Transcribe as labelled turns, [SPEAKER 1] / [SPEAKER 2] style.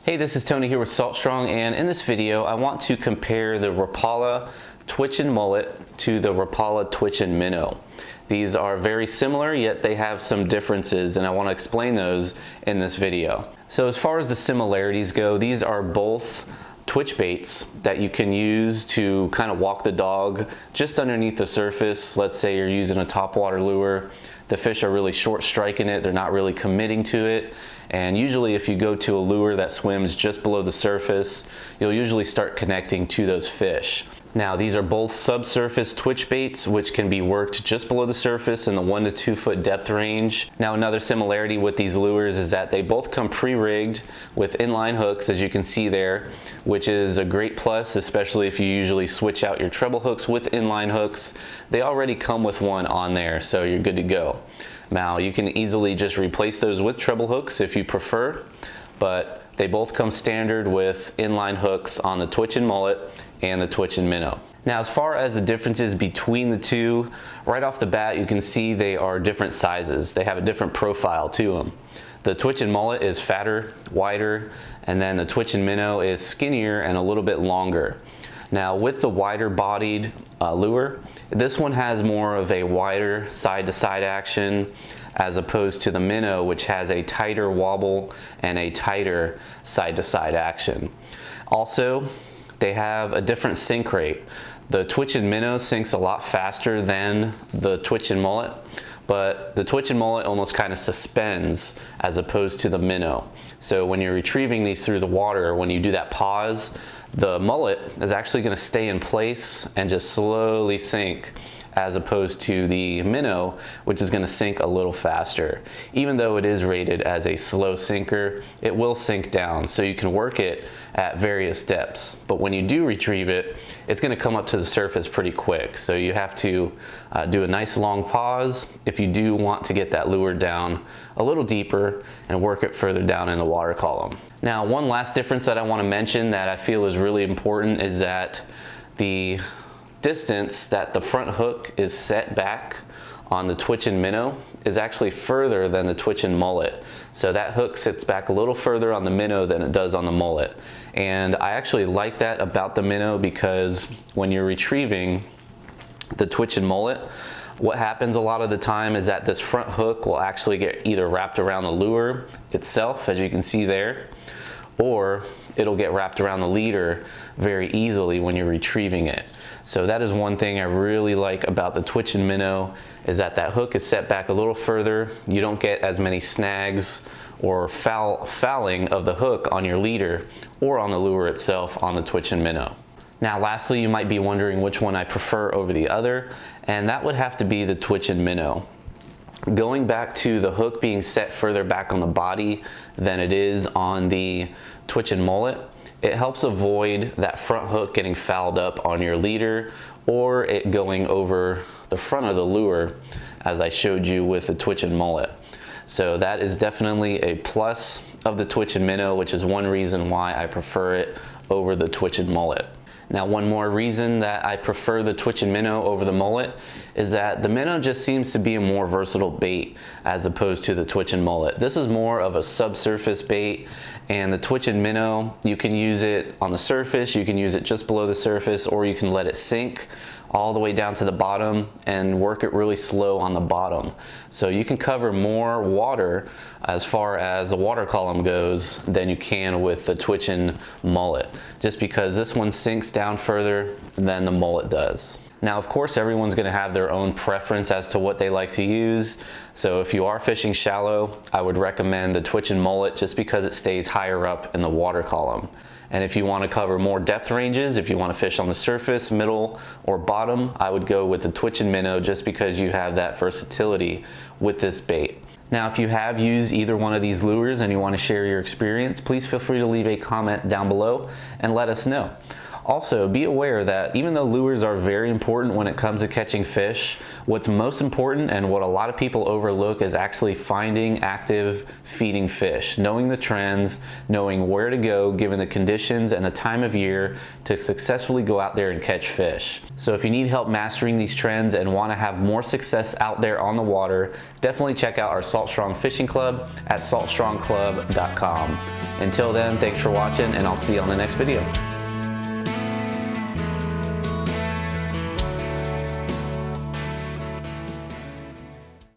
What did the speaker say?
[SPEAKER 1] Hey, this is Tony here with Salt Strong, and in this video I want to compare the Rapala Twitchin Mullet to the Rapala Twitchin Minnow. These are very similar, yet they have some differences, and I want to explain those in this video. So as far as the similarities go, these are both twitch baits that you can use to kind of walk the dog just underneath the surface. Let's say you're using a topwater lure. The fish are really short striking it, they're not really committing to it. And usually if you go to a lure that swims just below the surface, you'll usually start connecting to those fish. Now these are both subsurface twitch baits, which can be worked just below the surface in the 1 to 2 foot depth range. Now another similarity with these lures is that they both come pre-rigged with inline hooks, as you can see there, which is a great plus, especially if you usually switch out your treble hooks with inline hooks. They already come with one on there, so you're good to go. Now you can easily just replace those with treble hooks if you prefer, but they both come standard with inline hooks on the Twitchin Mullet and the Twitchin Minnow. Now as far as the differences between the two, right off the bat you can see they are different sizes. They have a different profile to them. The Twitchin Mullet is fatter, wider, and then the Twitchin Minnow is skinnier and a little bit longer. Now with the wider bodied lure, this one has more of a wider side-to-side action as opposed to the Minnow, which has a tighter wobble and a tighter side-to-side action. Also, they have a different sink rate. The Twitchin Minnow sinks a lot faster than the Twitchin Mullet, but the Twitchin Mullet almost kind of suspends as opposed to the Minnow. So when you're retrieving these through the water, when you do that pause, the mullet is actually going to stay in place and just slowly sink, as opposed to the Minnow, which is going to sink a little faster. Even though it is rated as a slow sinker, it will sink down, so you can work it at various depths. But when you do retrieve it, it's going to come up to the surface pretty quick. So you have to do a nice long pause if you do want to get that lure down a little deeper and work it further down in the water column. Now, one last difference that I want to mention that I feel is really important is that the distance that the front hook is set back on the Twitchin Minnow is actually further than the Twitchin Mullet. So that hook sits back a little further on the Minnow than it does on the Mullet. And I actually like that about the Minnow, because when you're retrieving the Twitchin Mullet, what happens a lot of the time is that this front hook will actually get either wrapped around the lure itself, as you can see there, or it'll get wrapped around the leader very easily when you're retrieving it. So that is one thing I really like about the Twitchin Minnow, is that that hook is set back a little further. You don't get as many snags or fouling of the hook on your leader or on the lure itself on the Twitchin Minnow. Now lastly, you might be wondering which one I prefer over the other, and that would have to be the Twitchin Minnow. Going back to the hook being set further back on the body than it is on the Twitchin Mullet, it helps avoid that front hook getting fouled up on your leader or it going over the front of the lure, as I showed you with the Twitchin Mullet. So that is definitely a plus of the Twitchin Minnow, which is one reason why I prefer it over the Twitchin Mullet. Now, one more reason that I prefer the Twitchin Minnow over the Mullet is that the Minnow just seems to be a more versatile bait as opposed to the Twitchin Mullet. This is more of a subsurface bait, and the Twitchin Minnow, you can use it on the surface, you can use it just below the surface, or you can let it sink all the way down to the bottom and work it really slow on the bottom. So you can cover more water as far as the water column goes than you can with the Twitchin Mullet, just because this one sinks down further than the Mullet does. Now, of course, everyone's going to have their own preference as to what they like to use. So if you are fishing shallow, I would recommend the Twitchin Mullet just because it stays higher up in the water column. And if you want to cover more depth ranges, if you want to fish on the surface, middle, or bottom, I would go with the Twitchin Minnow just because you have that versatility with this bait. Now, if you have used either one of these lures and you want to share your experience, please feel free to leave a comment down below and let us know. Also, be aware that even though lures are very important when it comes to catching fish, what's most important and what a lot of people overlook is actually finding active feeding fish, knowing the trends, knowing where to go given the conditions and the time of year to successfully go out there and catch fish. So if you need help mastering these trends and want to have more success out there on the water, definitely check out our Salt Strong Fishing Club at saltstrongclub.com. Until then, thanks for watching, and I'll see you on the next video.